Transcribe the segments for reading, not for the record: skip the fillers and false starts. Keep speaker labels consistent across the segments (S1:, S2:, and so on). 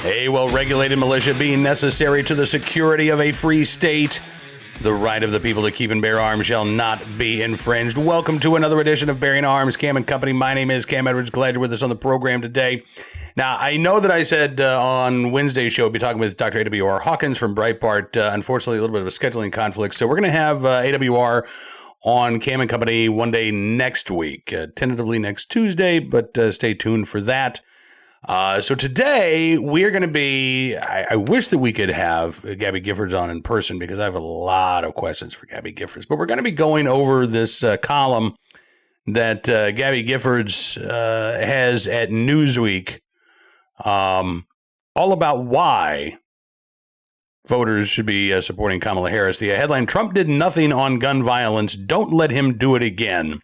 S1: A well-regulated militia being necessary to the security of a free state. The right of the people to keep and bear arms shall not be infringed. Welcome to another edition of Bearing Arms, Cam and Company. My name is Cam Edwards. Glad you're with us on the program today. Now, I know that I said on Wednesday's show, I'll be talking with Dr. AWR Hawkins from Breitbart. Unfortunately, a little bit of a scheduling conflict. So we're going to have AWR on Cam and Company one day next week, tentatively next Tuesday, but stay tuned for that. So today we're going to be, I wish that we could have Gabby Giffords on in person because I have a lot of questions for Gabby Giffords, but we're going to be going over this column that Gabby Giffords has at Newsweek, all about why voters should be supporting Kamala Harris. The headline, Trump did nothing on gun violence. Don't let him do it again.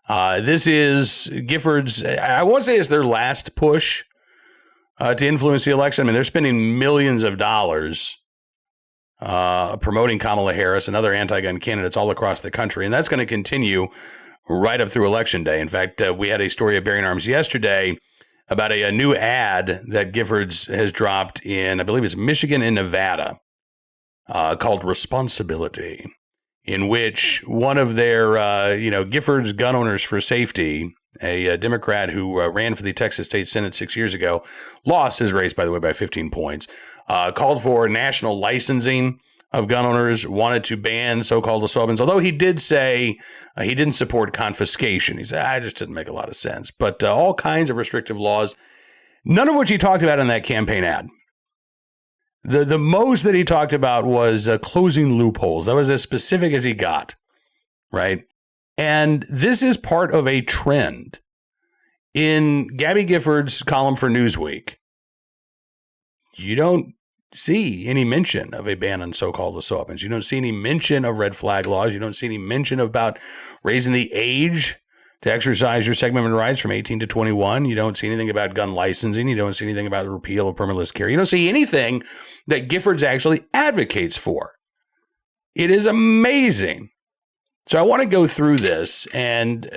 S1: This is Giffords. I won't say it's their last push to influence the election. I mean, they're spending millions of dollars promoting Kamala Harris and other anti-gun candidates all across the country. And that's going to continue right up through Election Day. In fact, we had a story at Bearing Arms yesterday about a new ad that Giffords has dropped in, I believe it's Michigan and Nevada, called Responsibility, in which one of their, Giffords Gun Owners for Safety, a Democrat who ran for the Texas State Senate 6 years ago, lost his race, by the way, by 15 points, called for national licensing of gun owners, wanted to ban so-called assault weapons, although he did say he didn't support confiscation. He said, I just didn't make a lot of sense. But all kinds of restrictive laws, none of which he talked about in that campaign ad. The most that he talked about was closing loopholes. That was as specific as he got, right? And this is part of a trend. In Gabby Giffords' column for Newsweek, you don't see any mention of a ban on so-called assault weapons. You don't see any mention of red flag laws. You don't see any mention about raising the age to exercise your Second Amendment rights from 18 to 21. You don't see anything about gun licensing. You don't see anything about the repeal of permitless carry. You don't see anything that Giffords actually advocates for. It is amazing. So I want to go through this and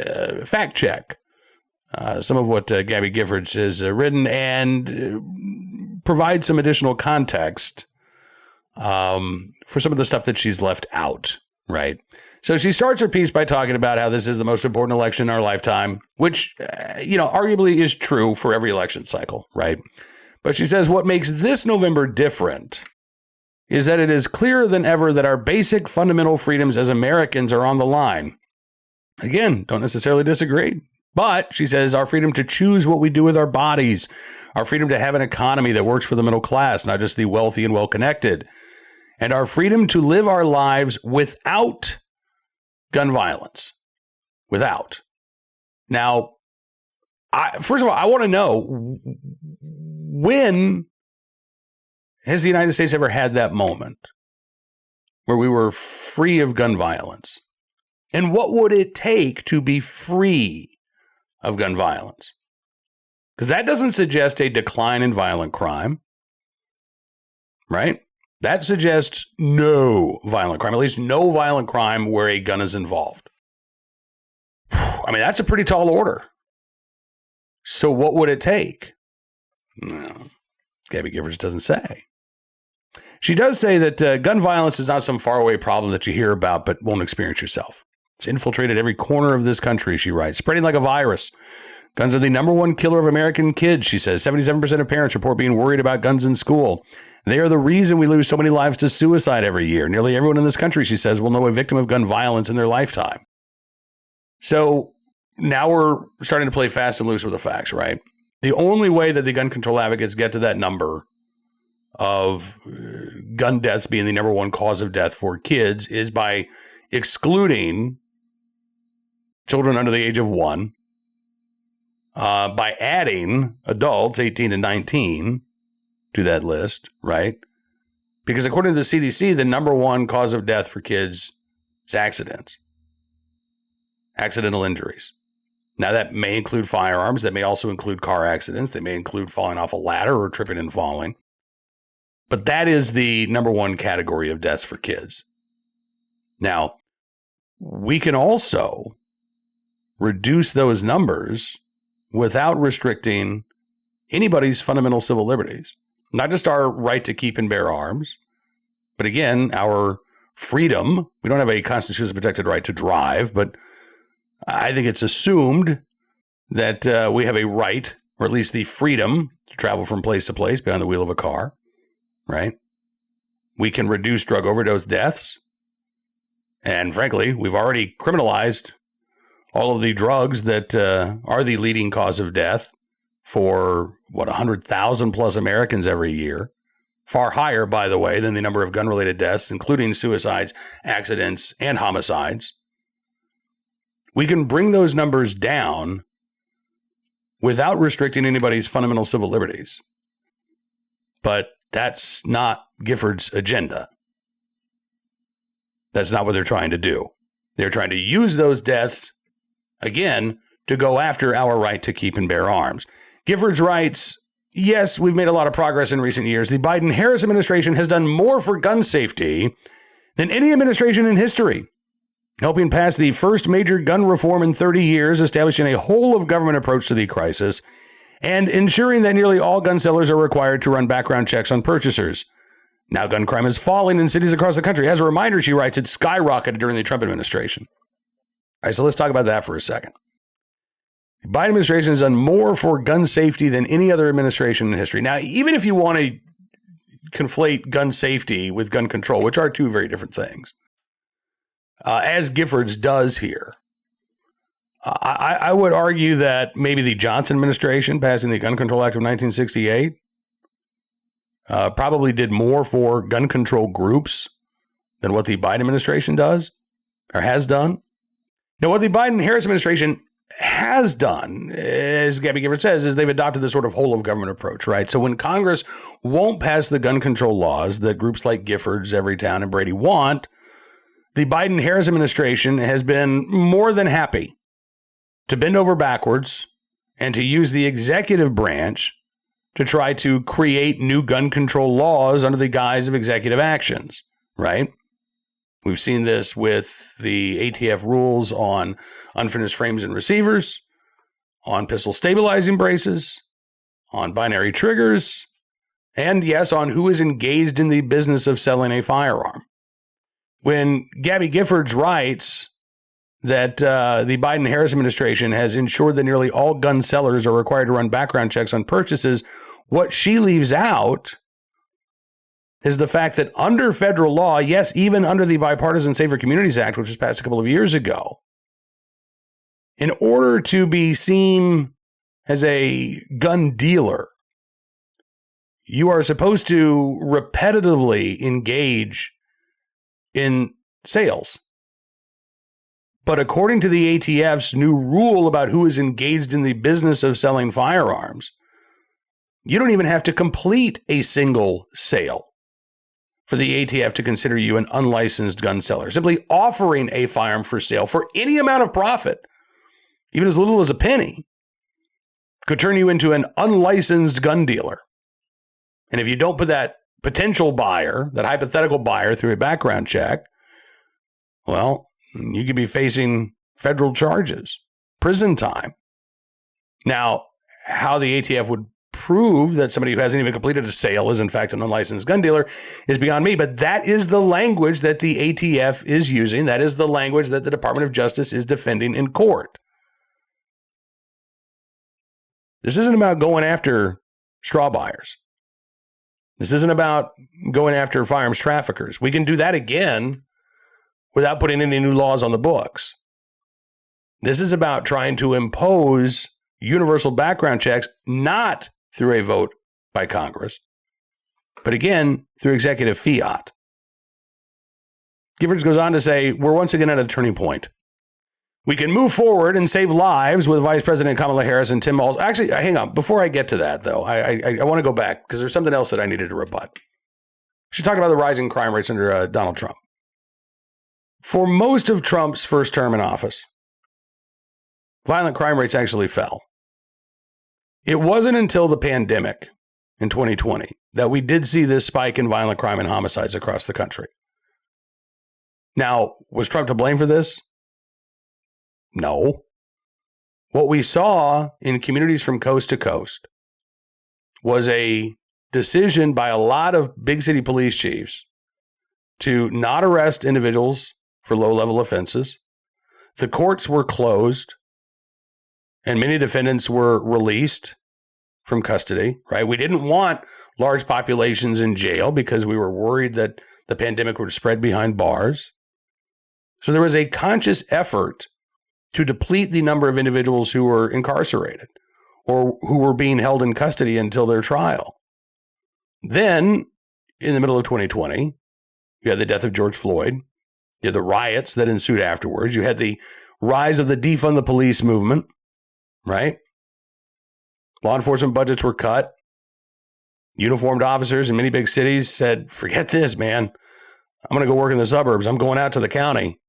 S1: fact check some of what Gabby Giffords has written and provide some additional context for some of the stuff that she's left out, right? So she starts her piece by talking about how this is the most important election in our lifetime, which, arguably is true for every election cycle, right? But she says what makes this November different is that it is clearer than ever that our basic fundamental freedoms as Americans are on the line. Again, don't necessarily disagree. But she says our freedom to choose what we do with our bodies, our freedom to have an economy that works for the middle class, not just the wealthy and well-connected, and our freedom to live our lives without gun violence. Without. Now, first of all, I want to know, when has the United States ever had that moment where we were free of gun violence? And what would it take to be free of gun violence? Because that doesn't suggest a decline in violent crime, right? That suggests no violent crime, at least no violent crime where a gun is involved. I mean, that's a pretty tall order. So what would it take? No, Gabby Giffords doesn't say. She does say that gun violence is not some faraway problem that you hear about but won't experience yourself. It's infiltrated every corner of this country, she writes, spreading like a virus. Guns are the number one killer of American kids, she says. 77% of parents report being worried about guns in school. They are the reason we lose so many lives to suicide every year. Nearly everyone in this country, she says, will know a victim of gun violence in their lifetime. So now we're starting to play fast and loose with the facts, right? The only way that the gun control advocates get to that number of gun deaths being the number one cause of death for kids is by excluding children under the age of 1, by adding adults 18 to 19 to that list, right? Because according to the CDC, the number one cause of death for kids is accidents, accidental injuries. Now, that may include firearms. That may also include car accidents. They may include falling off a ladder or tripping and falling. But that is the number one category of deaths for kids. Now, we can also reduce those numbers without restricting anybody's fundamental civil liberties. not just our right to keep and bear arms, but again, our freedom. We don't have a constitutionally protected right to drive, but I think it's assumed that we have a right, or at least the freedom, to travel from place to place behind the wheel of a car, right? We can reduce drug overdose deaths. And frankly, we've already criminalized all of the drugs that are the leading cause of death for, 100,000 plus Americans every year. Far higher, by the way, than the number of gun-related deaths, including suicides, accidents, and homicides. We can bring those numbers down without restricting anybody's fundamental civil liberties. But that's not Giffords' agenda. That's not what they're trying to do. They're trying to use those deaths, again, to go after our right to keep and bear arms. Giffords writes, yes, we've made a lot of progress in recent years. The Biden-Harris administration has done more for gun safety than any administration in history, helping pass the first major gun reform in 30 years, establishing a whole-of-government approach to the crisis, and ensuring that nearly all gun sellers are required to run background checks on purchasers. Now gun crime is falling in cities across the country. As a reminder, she writes, it skyrocketed during the Trump administration. All right, so let's talk about that for a second. The Biden administration has done more for gun safety than any other administration in history. Now, even if you want to conflate gun safety with gun control, which are two very different things, as Giffords does here, I would argue that maybe the Johnson administration passing the Gun Control Act of 1968 probably did more for gun control groups than what the Biden administration does or has done. Now, what the Biden-Harris administration has done, as Gabby Giffords says, is they've adopted this sort of whole-of-government approach, right? So when Congress won't pass the gun control laws that groups like Giffords, Everytown, and Brady want, the Biden-Harris administration has been more than happy to bend over backwards and to use the executive branch to try to create new gun control laws under the guise of executive actions, right? We've seen this with the ATF rules on unfinished frames and receivers, on pistol stabilizing braces, on binary triggers, and yes, on who is engaged in the business of selling a firearm. When Gabby Giffords writes that the Biden-Harris administration has ensured that nearly all gun sellers are required to run background checks on purchases, what she leaves out is the fact that under federal law, yes, even under the Bipartisan Safer Communities Act, which was passed a couple of years ago, in order to be seen as a gun dealer, you are supposed to repetitively engage in sales. But according to the ATF's new rule about who is engaged in the business of selling firearms, you don't even have to complete a single sale for the ATF to consider you an unlicensed gun seller. Simply offering a firearm for sale for any amount of profit, even as little as a penny, could turn you into an unlicensed gun dealer. And if you don't put that potential buyer, that hypothetical buyer, through a background check, well, you could be facing federal charges, prison time. Now, how the ATF would prove that somebody who hasn't even completed a sale is in fact an unlicensed gun dealer is beyond me, but that is the language that the ATF is using. That is the language that the Department of Justice is defending in court. This isn't about going after straw buyers. This isn't about going after firearms traffickers. We can do that again without putting any new laws on the books. This is about trying to impose universal background checks, not through a vote by Congress, but again, through executive fiat. Giffords goes on to say, we're once again at a turning point. We can move forward and save lives with Vice President Kamala Harris and Tim Walz. Actually, hang on. Before I get to that, though, I want to go back because there's something else that I needed to rebut. She talked about the rising crime rates under Donald Trump. For most of Trump's first term in office, violent crime rates actually fell. It wasn't until the pandemic in 2020 that we did see this spike in violent crime and homicides across the country. Now, was Trump to blame for this? No. What we saw in communities from coast to coast was a decision by a lot of big city police chiefs to not arrest individuals for low-level offenses. The courts were closed, and many defendants were released from custody, right? We didn't want large populations in jail because we were worried that the pandemic would spread behind bars. So there was a conscious effort to deplete the number of individuals who were incarcerated or who were being held in custody until their trial. Then, in the middle of 2020, you had the death of George Floyd. You had the riots that ensued afterwards. You had the rise of the defund the police movement, right? Law enforcement budgets were cut. Uniformed officers in many big cities said, forget this, man. I'm going to go work in the suburbs. I'm going out to the county.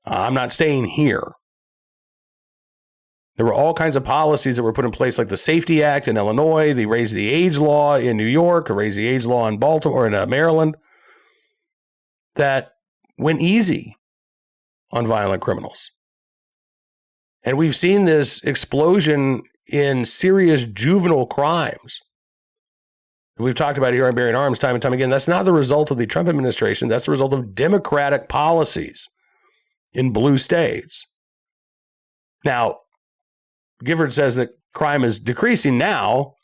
S1: I'm not staying here. There were all kinds of policies that were put in place, like the Safety Act in Illinois, the Raise the Age law in New York, or Raise the Age law in Baltimore, in Maryland, that went easy on violent criminals. And we've seen this explosion in serious juvenile crimes. We've talked about it here on Bearing Arms time and time again. That's not the result of the Trump administration. That's the result of Democratic policies in blue states. Now, Gifford says that crime is decreasing now,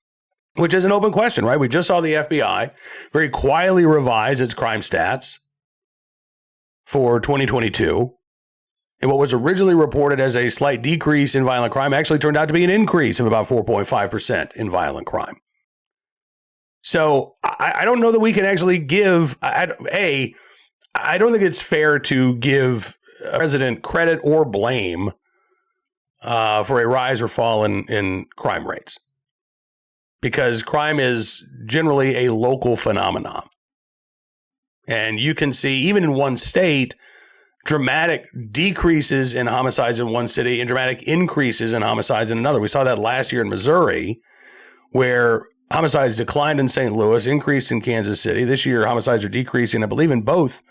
S1: which is an open question, right? We just saw the FBI very quietly revise its crime stats for 2022. And what was originally reported as a slight decrease in violent crime actually turned out to be an increase of about 4.5% in violent crime. So I don't know that we can actually give, I don't think it's fair to give a president credit or blame for a rise or fall in crime rates, because crime is generally a local phenomenon. And you can see, even in one state, dramatic decreases in homicides in one city and dramatic increases in homicides in another. We saw that last year in Missouri, where homicides declined in St. Louis, increased in Kansas City. This year, homicides are decreasing, I believe, in both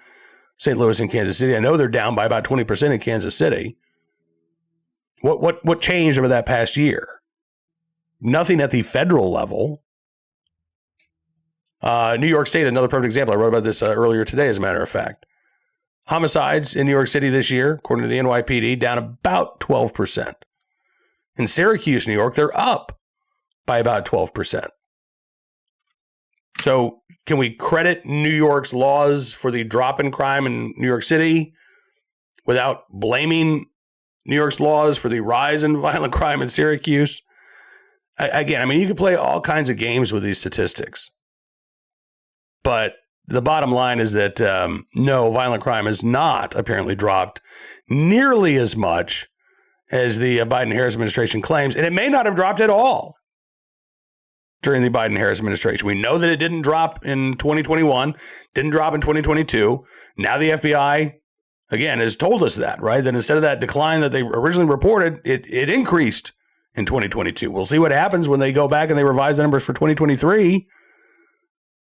S1: St. Louis and Kansas City. I know they're down by about 20% in Kansas City. What changed over that past year? Nothing at the federal level. New York State, another perfect example. I wrote about this earlier today, as a matter of fact. Homicides in New York City this year, according to the NYPD, down about 12%. In Syracuse, New York, they're up by about 12%. So can we credit New York's laws for the drop in crime in New York City without blaming New York's laws for the rise in violent crime in Syracuse? Again, I mean, you can play all kinds of games with these statistics. But the bottom line is that, no, violent crime has not apparently dropped nearly as much as the Biden-Harris administration claims. And it may not have dropped at all during the Biden-Harris administration. We know that it didn't drop in 2021, didn't drop in 2022. Now the FBI, again, has told us that, right? That instead of that decline that they originally reported, it increased in 2022. We'll see what happens when they go back and they revise the numbers for 2023.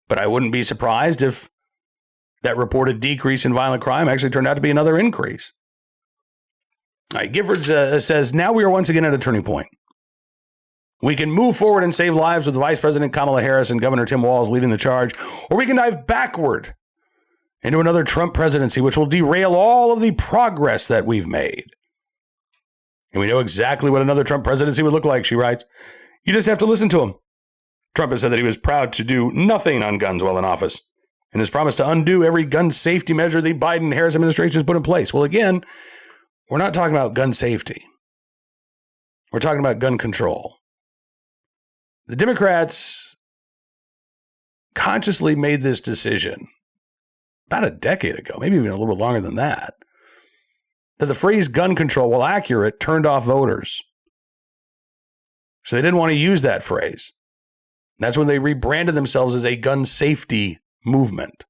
S1: But I wouldn't be surprised if that reported decrease in violent crime actually turned out to be another increase. All right, Giffords says, now we are once again at a turning point. We can move forward and save lives with Vice President Kamala Harris and Governor Tim Walz leading the charge, or we can dive backward into another Trump presidency, which will derail all of the progress that we've made. And we know exactly what another Trump presidency would look like, she writes. You just have to listen to him. Trump has said that he was proud to do nothing on guns while in office and has promised to undo every gun safety measure the Biden-Harris administration has put in place. Well, again, we're not talking about gun safety. We're talking about gun control. The Democrats consciously made this decision about a decade ago, maybe even a little bit longer than that the phrase gun control, while accurate, turned off voters. So they didn't want to use that phrase. That's when they rebranded themselves as a gun safety movement.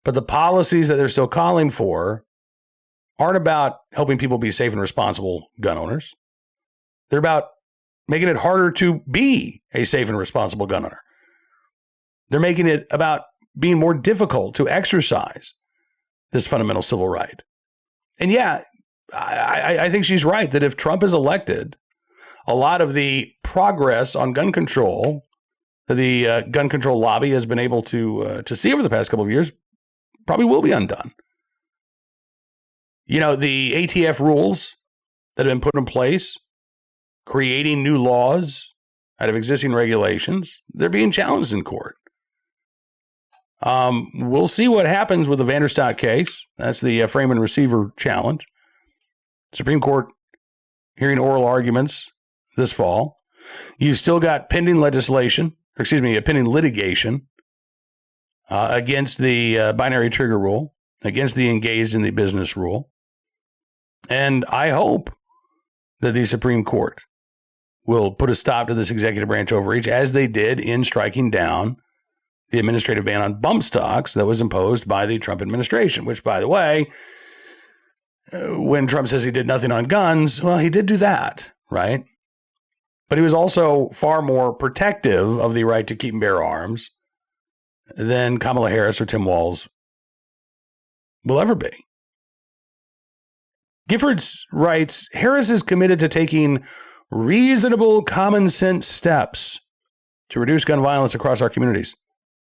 S1: But the policies that they're still calling for aren't about helping people be safe and responsible gun owners. They're about making it harder to be a safe and responsible gun owner. They're making it about being more difficult to exercise this fundamental civil right. And yeah, I think she's right that if Trump is elected, a lot of the progress on gun control the gun control lobby has been able to see over the past couple of years probably will be undone. You know, the ATF rules that have been put in place, creating new laws out of existing regulations, they're being challenged in court. We'll see what happens with the Vanderstock case. That's the frame and receiver challenge. Supreme Court hearing oral arguments this fall. You've still got pending litigation against the binary trigger rule, against the engaged in the business rule. And I hope that the Supreme Court will put a stop to this executive branch overreach, as they did in striking down the administrative ban on bump stocks that was imposed by the Trump administration, which, by the way, when Trump says he did nothing on guns, well, he did do that, right? But he was also far more protective of the right to keep and bear arms than Kamala Harris or Tim Walz will ever be. Giffords writes, Harris is committed to taking reasonable common sense steps to reduce gun violence across our communities.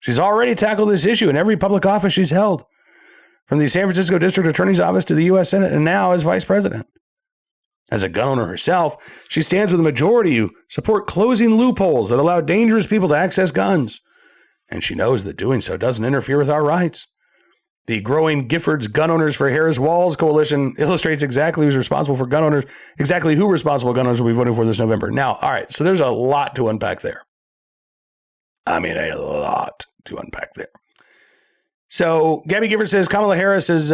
S1: She's already tackled this issue in every public office she's held, from the San Francisco District Attorney's Office to the U.S. Senate, and now as vice president. As a gun owner herself, she stands with a majority who support closing loopholes that allow dangerous people to access guns. And she knows that doing so doesn't interfere with our rights. The growing Giffords Gun Owners for Harris Walz coalition illustrates exactly who responsible gun owners will be voting for this November. Now, all right, so there's a lot to unpack there. I mean, a lot to unpack there. So Gabby Giffords says Kamala Harris is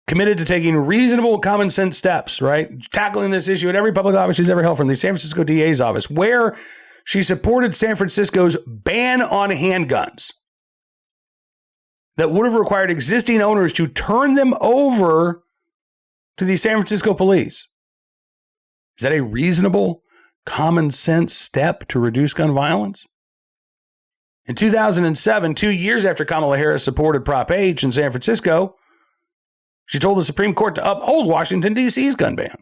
S1: committed to taking reasonable common sense steps, right? Tackling this issue at every public office she's ever held, from the San Francisco DA's office, where she supported San Francisco's ban on handguns that would have required existing owners to turn them over to the San Francisco police. Is that a reasonable common sense step to reduce gun violence? In 2007, 2 years after Kamala Harris supported Prop H in San Francisco, she told the Supreme Court to uphold Washington, D.C.'s gun ban.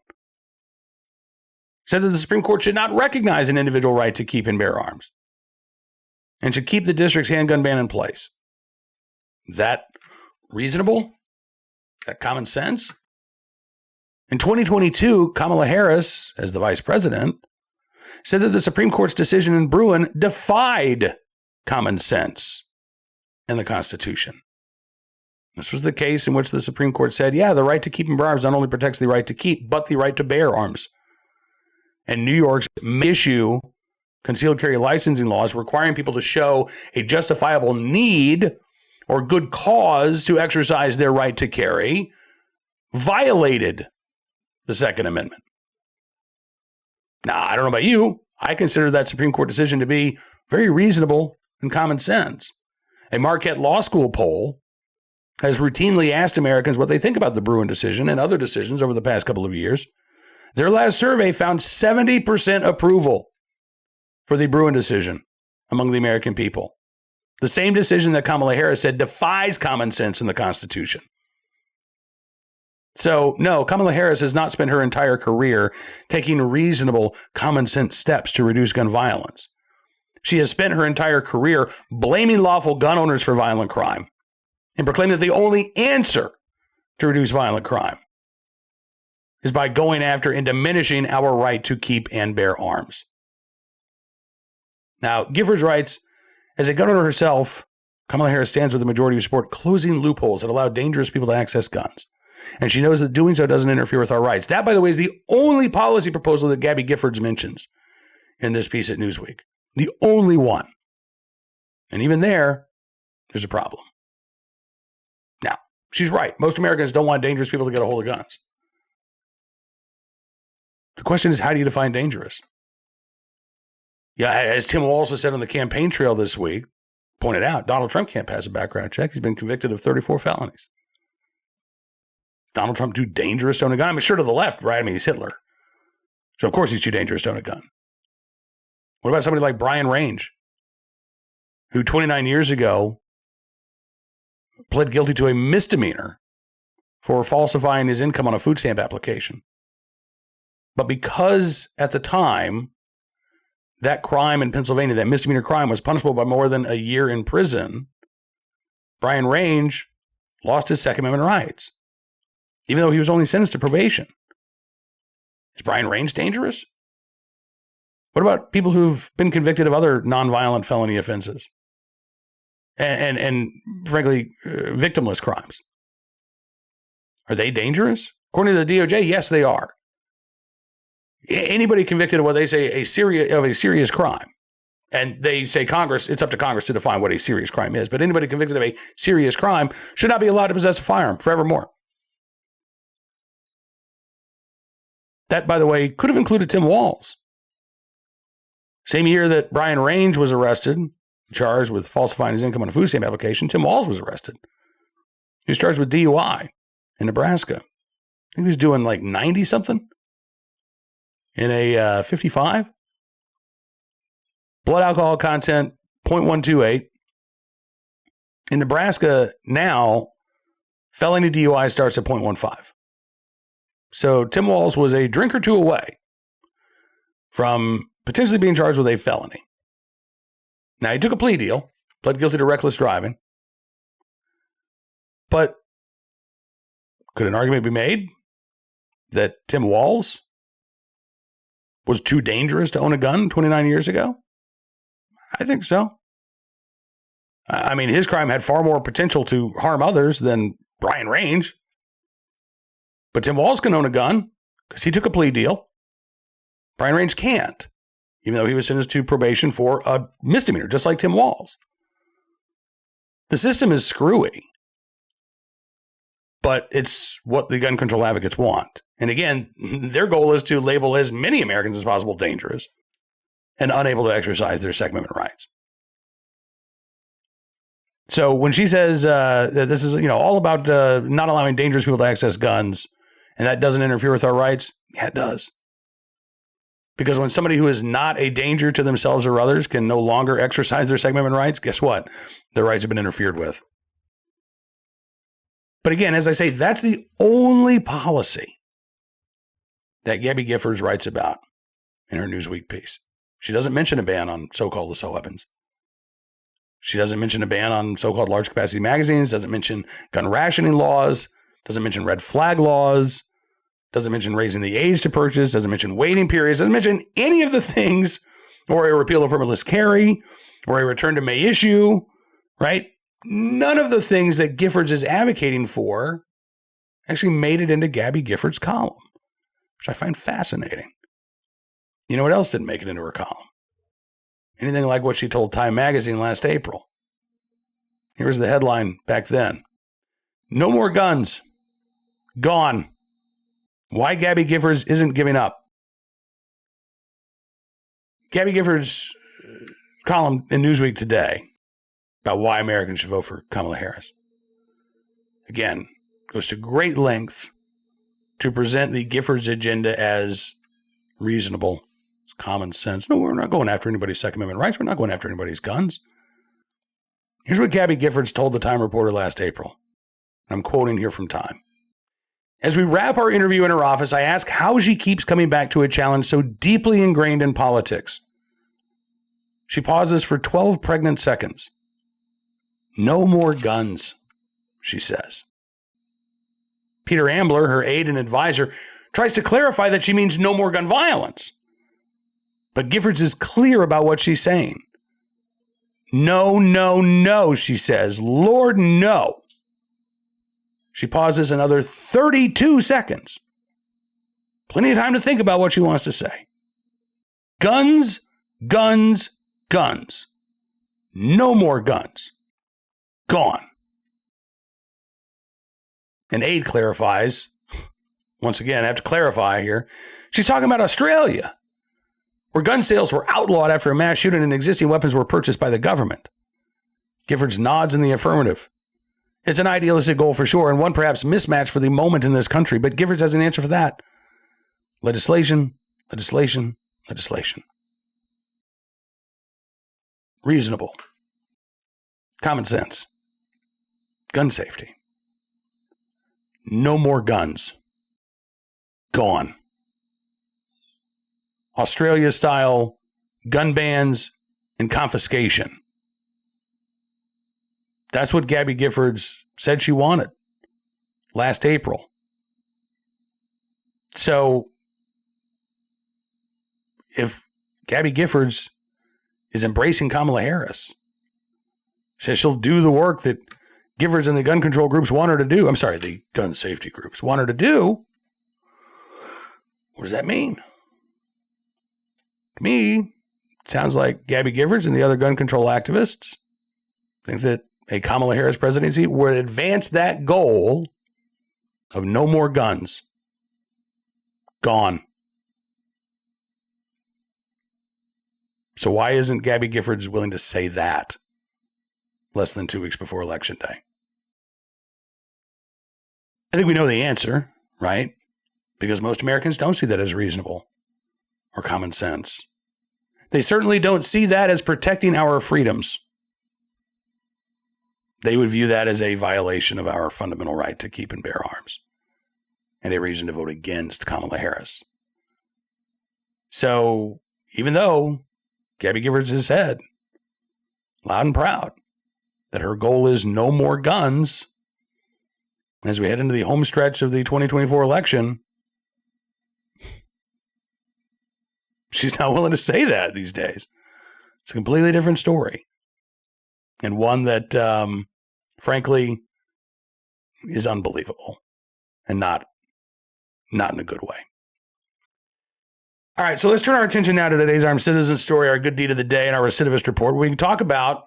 S1: Said that the Supreme Court should not recognize an individual right to keep and bear arms and should keep the district's handgun ban in place. Is that reasonable? Is that common sense? In 2022, Kamala Harris, as the vice president, said that the Supreme Court's decision in Bruin defied common sense and the Constitution. This was the case in which the Supreme Court said, yeah, the right to keep and bear arms not only protects the right to keep, but the right to bear arms. And New York's issue concealed carry licensing laws requiring people to show a justifiable need or good cause to exercise their right to carry violated the Second Amendment. Now, I don't know about you. I consider that Supreme Court decision to be very reasonable and common sense. A Marquette Law School poll has routinely asked Americans what they think about the Bruin decision and other decisions over the past couple of years. Their last survey found 70% approval for the Bruin decision among the American people. The same decision that Kamala Harris said defies common sense in the Constitution. So, no, Kamala Harris has not spent her entire career taking reasonable, common sense steps to reduce gun violence. She has spent her entire career blaming lawful gun owners for violent crime and proclaiming that the only answer to reduce violent crime is by going after and diminishing our right to keep and bear arms. Now, Giffords writes, as a gun owner herself, Kamala Harris stands with the majority who support closing loopholes that allow dangerous people to access guns. And she knows that doing so doesn't interfere with our rights. That, by the way, is the only policy proposal that Gabby Giffords mentions in this piece at Newsweek. The only one. And even there's a problem. Now, she's right. Most Americans don't want dangerous people to get a hold of guns. The question is, how do you define dangerous? Yeah, as Tim Walz said on the campaign trail this week, pointed out, Donald Trump can't pass a background check. He's been convicted of 34 felonies. Donald Trump too dangerous to own a gun? I mean, sure, to the left, right? I mean, he's Hitler. So, of course, he's too dangerous to own a gun. What about somebody like Brian Range, who 29 years ago pled guilty to a misdemeanor for falsifying his income on a food stamp application? But because at the time that crime in Pennsylvania, that misdemeanor crime, was punishable by more than a year in prison, Brian Range lost his Second Amendment rights, even though he was only sentenced to probation. Is Brian Range dangerous? What about people who've been convicted of other nonviolent felony offenses and frankly, victimless crimes? Are they dangerous? According to the DOJ, yes, they are. Anybody convicted of what they say a serious crime, and they say Congress, it's up to Congress to define what a serious crime is, but anybody convicted of a serious crime should not be allowed to possess a firearm forevermore. That, by the way, could have included Tim Walz. Same year that Brian Range was arrested, charged with falsifying his income on a food stamp application, Tim Walz was arrested. He was charged with DUI in Nebraska. I think he was doing like 90-something in a 55. Blood alcohol content, 0.128. In Nebraska now, felony DUI starts at 0.15. So Tim Walz was a drink or two away from potentially being charged with a felony. Now, he took a plea deal, pled guilty to reckless driving. But could an argument be made that Tim Walz was too dangerous to own a gun 29 years ago? I think so. I mean, his crime had far more potential to harm others than Brian Range. But Tim Walz can own a gun because he took a plea deal. Brian Range can't, even though he was sentenced to probation for a misdemeanor, just like Tim Walz. The system is screwy, but it's what the gun control advocates want. And again, their goal is to label as many Americans as possible dangerous and unable to exercise their Second Amendment rights. So when she says that this is, all about not allowing dangerous people to access guns, and that doesn't interfere with our rights, yeah, it does. Because when somebody who is not a danger to themselves or others can no longer exercise their Second Amendment rights, guess what? Their rights have been interfered with. But again, as I say, that's the only policy that Gabby Giffords writes about in her Newsweek piece. She doesn't mention a ban on so-called assault weapons. She doesn't mention a ban on so-called large capacity magazines, doesn't mention gun rationing laws, doesn't mention red flag laws, doesn't mention raising the age to purchase, doesn't mention waiting periods, doesn't mention any of the things, or a repeal of permitless carry, or a return to May issue, right? None of the things that Giffords is advocating for actually made it into Gabby Giffords' column, which I find fascinating. You know what else didn't make it into her column? Anything like what she told Time Magazine last April. Here's the headline back then. No more guns. Gone. Why Gabby Giffords isn't giving up. Gabby Giffords' column in Newsweek today about why Americans should vote for Kamala Harris. Again, goes to great lengths to present the Giffords agenda as reasonable, it's common sense. No, we're not going after anybody's Second Amendment rights. We're not going after anybody's guns. Here's what Gabby Giffords told the Time reporter last April. I'm quoting here from Time. As we wrap our interview in her office, I ask how she keeps coming back to a challenge so deeply ingrained in politics. She pauses for 12 pregnant seconds. No more guns, she says. Peter Ambler, her aide and advisor, tries to clarify that she means no more gun violence. But Giffords is clear about what she's saying. No, no, no, she says. Lord, no. She pauses another 32 seconds. Plenty of time to think about what she wants to say. Guns, guns, guns. No more guns. Gone. An aide clarifies. Once again, I have to clarify here. She's talking about Australia, where gun sales were outlawed after a mass shooting and existing weapons were purchased by the government. Giffords nods in the affirmative. It's an idealistic goal for sure, and one perhaps mismatched for the moment in this country, but Giffords has an answer for that. Legislation, legislation, legislation. Reasonable. Common sense. Gun safety. No more guns. Gone. Australia style, gun bans, and confiscation. That's what Gabby Giffords said she wanted last April. So if Gabby Giffords is embracing Kamala Harris, says she'll do the work that Giffords and the gun control groups want her to do. I'm sorry, the gun safety groups want her to do. What does that mean? To me, it sounds like Gabby Giffords and the other gun control activists think that a Kamala Harris presidency would advance that goal of no more guns. Gone. So why isn't Gabby Giffords willing to say that less than 2 weeks before Election Day? I think we know the answer, right? Because most Americans don't see that as reasonable or common sense. They certainly don't see that as protecting our freedoms. They would view that as a violation of our fundamental right to keep and bear arms and a reason to vote against Kamala Harris. So even though Gabby Giffords has said loud and proud that her goal is no more guns as we head into the home stretch of the 2024 election, she's not willing to say that these days. It's a completely different story. And one that, frankly, is unbelievable and not in a good way. All right, so let's turn our attention now to today's Armed Citizen Story, our good deed of the day, and our recidivist report. We can talk about,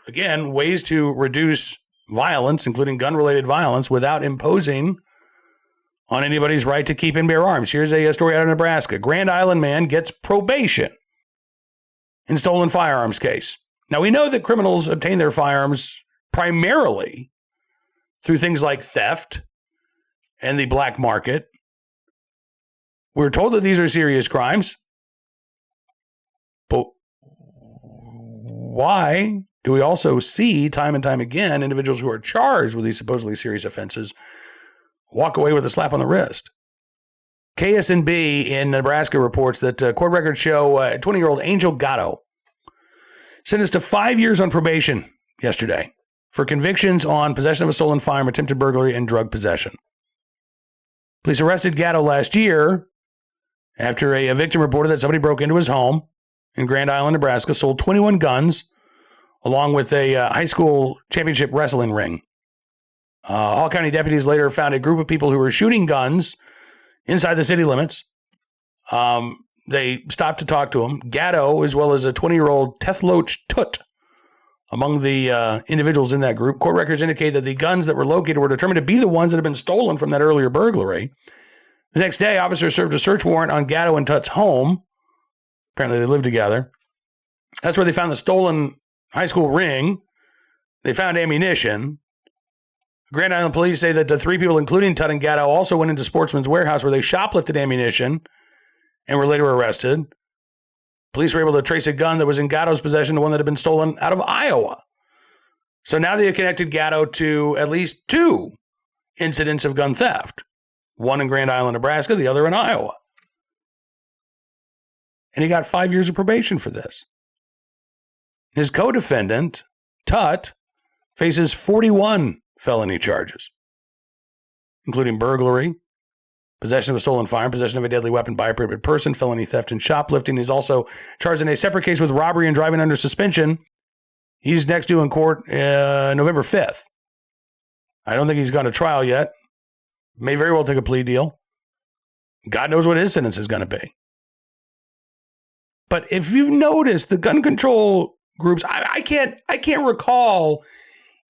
S1: again, ways to reduce violence, including gun-related violence, without imposing on anybody's right to keep and bear arms. Here's a story out of Nebraska. Grand Island man gets probation in stolen firearms case. Now, we know that criminals obtain their firearms primarily through things like theft and the black market. We're told that these are serious crimes. But why do we also see time and time again individuals who are charged with these supposedly serious offenses walk away with a slap on the wrist? KSNB in Nebraska reports that court records show 20-year-old Angel Gatto sentenced to 5 years on probation yesterday for convictions on possession of a stolen firearm, attempted burglary, and drug possession. Police arrested Gatto last year after a victim reported that somebody broke into his home in Grand Island, Nebraska, sold 21 guns, along with a high school championship wrestling ring. Hall County deputies later found a group of people who were shooting guns inside the city limits. They stopped to talk to him. Gatto, as well as a 20-year-old Tethloach Tut, among the individuals in that group. Court records indicate that the guns that were located were determined to be the ones that had been stolen from that earlier burglary. The next day, officers served a search warrant on Gatto and Tut's home. Apparently, they lived together. That's where they found the stolen high school ring. They found ammunition. Grand Island police say that the three people, including Tut and Gatto, also went into Sportsman's Warehouse where they shoplifted ammunition and were later arrested. Police were able to trace a gun that was in Gatto's possession to one that had been stolen out of Iowa. So now they have connected Gatto to at least 2 incidents of gun theft. One in Grand Island, Nebraska, the other in Iowa. And he got 5 years of probation for this. His co-defendant, Tut, faces 41 felony charges, including burglary, possession of a stolen firearm, possession of a deadly weapon by a prohibited person, felony theft, and shoplifting. He's also charged in a separate case with robbery and driving under suspension. He's next due in court November 5th. I don't think he's gone to trial yet. May very well take a plea deal. God knows what his sentence is going to be. But if you've noticed, the gun control groups, I can't recall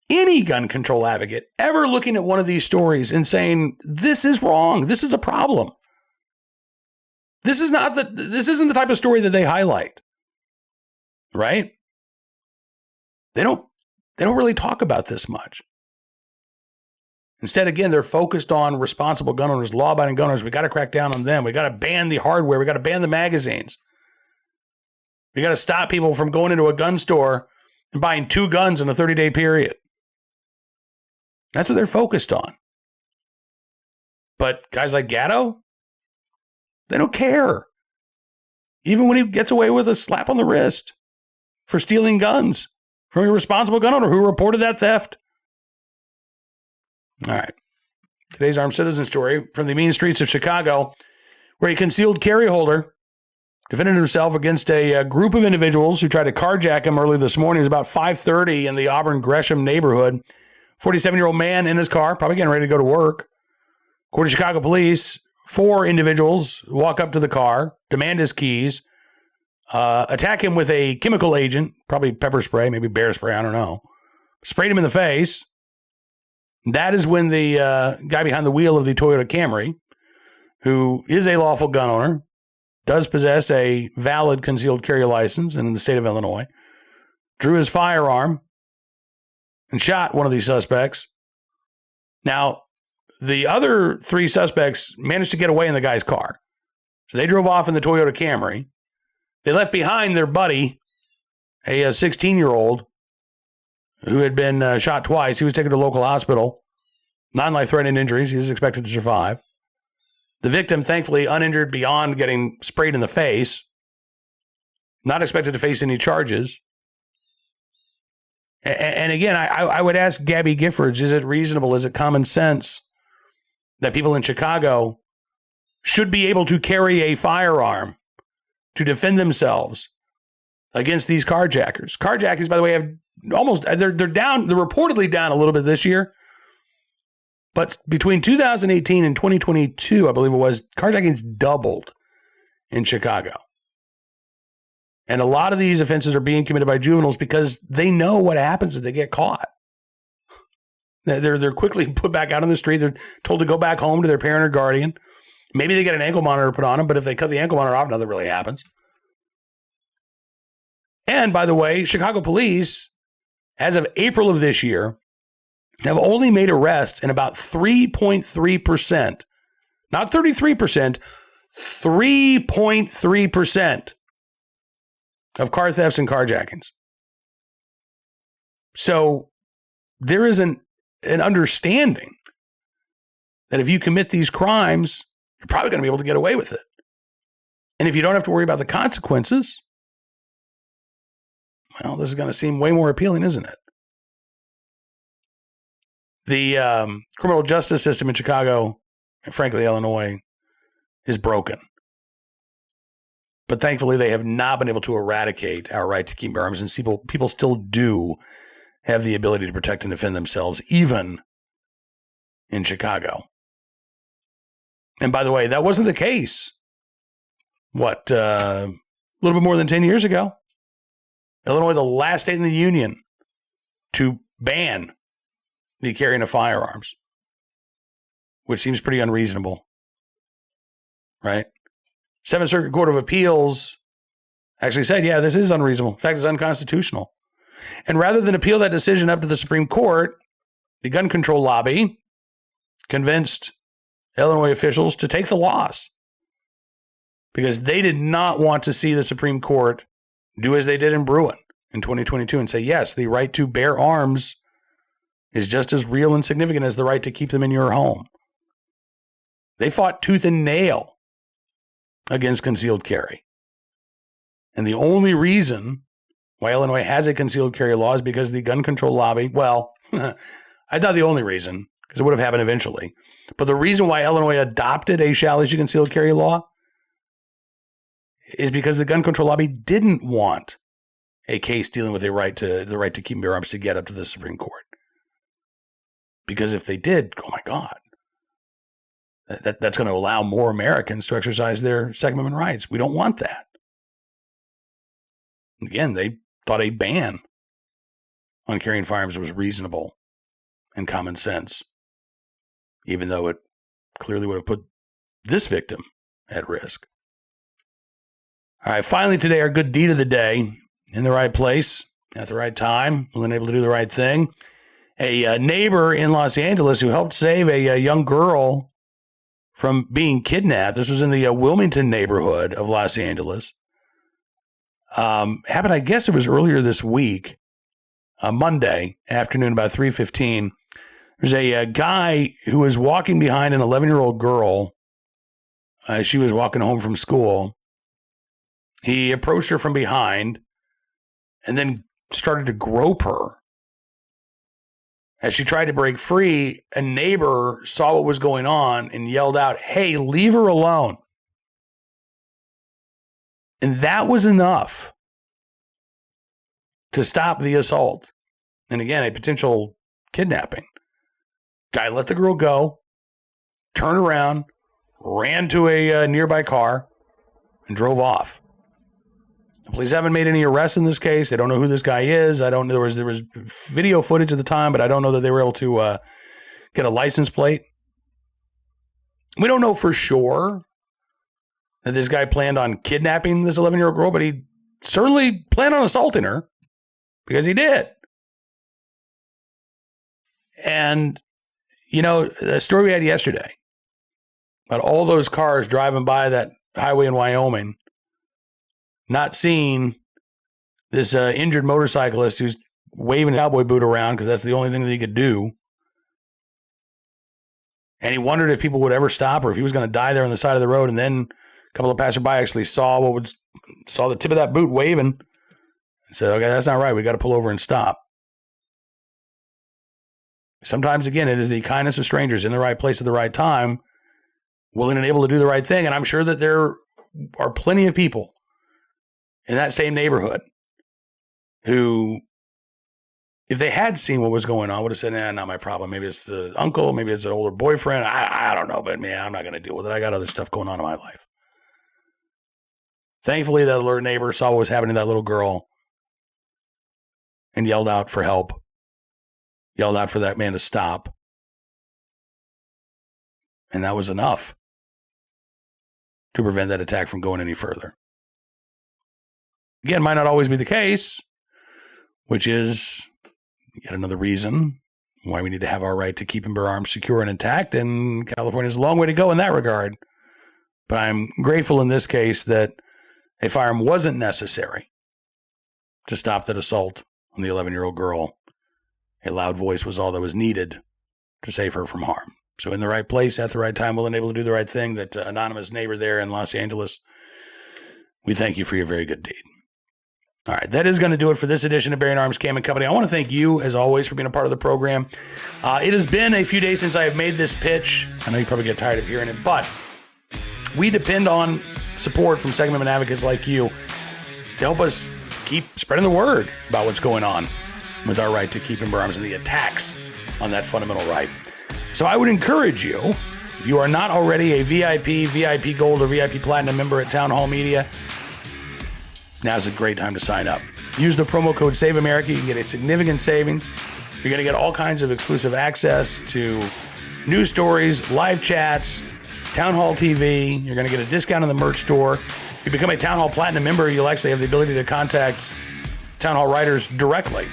S1: any gun control advocate ever looking at one of these stories and saying, this is wrong. This is a problem. This isn't the type of story that they highlight. Right? They don't really talk about this much. Instead, again, they're focused on responsible gun owners, law-abiding gun owners. We got to crack down on them. We got to ban the hardware. We got to ban the magazines. We got to stop people from going into a gun store and buying 2 guns in a 30-day period. That's what they're focused on. But guys like Gatto, they don't care. even when he gets away with a slap on the wrist for stealing guns from a responsible gun owner who reported that theft. All right. Today's armed citizen story from the mean streets of Chicago, where a concealed carry holder defended himself against a group of individuals who tried to carjack him early this morning. It was about 5:30 in the Auburn Gresham neighborhood. 47-year-old man in his car, probably getting ready to go to work. According to Chicago police, 4 individuals walk up to the car, demand his keys, attack him with a chemical agent, probably pepper spray, maybe bear spray, I don't know. Sprayed him in the face. That is when the guy behind the wheel of the Toyota Camry, who is a lawful gun owner, does possess a valid concealed carry license in the state of Illinois, drew his firearm and shot one of these suspects. Now, the other 3 suspects managed to get away in the guy's car. So they drove off in the Toyota Camry. They left behind their buddy, a 16-year-old, who had been shot twice. He was taken to a local hospital. Non-life-threatening injuries. He is expected to survive. The victim, thankfully, uninjured beyond getting sprayed in the face. Not expected to face any charges. And again, I would ask Gabby Giffords, is it reasonable, is it common sense that people in Chicago should be able to carry a firearm to defend themselves against these carjackers? Carjackers, by the way, have they're down, they're reportedly down a little bit this year. But between 2018 and 2022, I believe it was, carjackings doubled in Chicago. And a lot of these offenses are being committed by juveniles because they know what happens if they get caught. They're quickly put back out on the street. They're told to go back home to their parent or guardian. Maybe they get an ankle monitor put on them, but if they cut the ankle monitor off, nothing really happens. And by the way, Chicago police, as of April of this year, have only made arrests in about 3.3%, not 33%, 3.3% of car thefts and carjackings. So there is an understanding that if you commit these crimes, you're probably going to be able to get away with it. And if you don't have to worry about the consequences, well, this is going to seem way more appealing, isn't it? The criminal justice system in Chicago, and frankly, Illinois, is broken. But thankfully, they have not been able to eradicate our right to keep bear arms, and people still do have the ability to protect and defend themselves, even in Chicago. And by the way, that wasn't the case, a little bit more than 10 years ago. Illinois, the last state in the union to ban the carrying of firearms, which seems pretty unreasonable, right? 7th Circuit Court of Appeals actually said, yeah, this is unreasonable. In fact, it's unconstitutional. And rather than appeal that decision up to the Supreme Court, the gun control lobby convinced Illinois officials to take the loss because they did not want to see the Supreme Court do as they did in Bruin in 2022 and say, yes, the right to bear arms is just as real and significant as the right to keep them in your home. They fought tooth and nail against concealed carry. And the only reason why Illinois has a concealed carry law is because the gun control lobby, well, I thought the only reason, because it would have happened eventually, but the reason why Illinois adopted a shall issue concealed carry law is because the gun control lobby didn't want a case dealing with the right to keep bear arms to get up to the Supreme Court. Because if they did, oh my God, that's going to allow more Americans to exercise their Second Amendment rights. We don't want that. Again, they thought a ban on carrying firearms was reasonable and common sense, even though it clearly would have put this victim at risk. All right, finally today, our good deed of the day, in the right place, at the right time, willing and able to do the right thing. A neighbor in Los Angeles who helped save a young girl from being kidnapped. This was in the Wilmington neighborhood of Los Angeles. Happened, I guess it was earlier this week, Monday afternoon, about 3:15. There's a guy who was walking behind an 11-year-old girl. She was walking home from school. He approached her from behind and then started to grope her. As she tried to break free, a neighbor saw what was going on and yelled out, "Hey, leave her alone." And that was enough to stop the assault. And again, a potential kidnapping. Guy let the girl go, turned around, ran to a nearby car, and drove off. The police haven't made any arrests in this case. They don't know who this guy is. I don't know. There was video footage at the time, but I don't know that they were able to get a license plate. We don't know for sure that this guy planned on kidnapping this 11-year-old girl, but he certainly planned on assaulting her because he did. And, you know, the story we had yesterday about all those cars driving by that highway in Wyoming, not seeing this injured motorcyclist who's waving a cowboy boot around because that's the only thing that he could do. And he wondered if people would ever stop or if he was going to die there on the side of the road. And then a couple of passerby actually saw the tip of that boot waving and said, "Okay, that's not right. We got to pull over and stop." Sometimes, again, it is the kindness of strangers in the right place at the right time, willing and able to do the right thing. And I'm sure that there are plenty of people in that same neighborhood who, if they had seen what was going on, would have said, "Nah, not my problem. Maybe it's the uncle. Maybe it's an older boyfriend. I don't know, but man, I'm not going to deal with it. I got other stuff going on in my life." Thankfully, that alert neighbor saw what was happening to that little girl and yelled out for help, yelled out for that man to stop. And that was enough to prevent that attack from going any further. Again, might not always be the case, which is yet another reason why we need to have our right to keep and bear arms secure and intact. And California has a long way to go in that regard. But I'm grateful in this case that a firearm wasn't necessary to stop that assault on the 11-year-old girl. A loud voice was all that was needed to save her from harm. So in the right place at the right time, willing and able to do the right thing. That anonymous neighbor there in Los Angeles, we thank you for your very good deed. All right, that is going to do it for this edition of Bearing Arms Cam & Company. I want to thank you, as always, for being a part of the program. It has been a few days since I have made this pitch. I know you probably get tired of hearing it, but we depend on support from segment and advocates like you to help us keep spreading the word about what's going on with our right to keep and bear arms and the attacks on that fundamental right. So I would encourage you, if you are not already a VIP, VIP Gold, or VIP Platinum member at Town Hall Media, now's a great time to sign up. Use the promo code SAVEAMERICA. You can get a significant savings. You're going to get all kinds of exclusive access to news stories, live chats, Town Hall TV. You're going to get a discount in the merch store. If you become a Town Hall Platinum member, you'll actually have the ability to contact Town Hall writers directly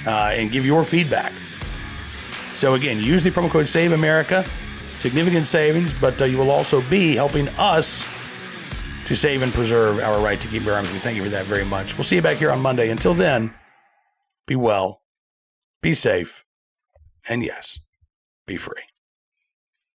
S1: and give your feedback. So again, use the promo code SAVEAMERICA. Significant savings, but you will also be helping us to save and preserve our right to keep our arms. We thank you for that very much. We'll see you back here on Monday. Until then, be well, be safe, and yes, be free.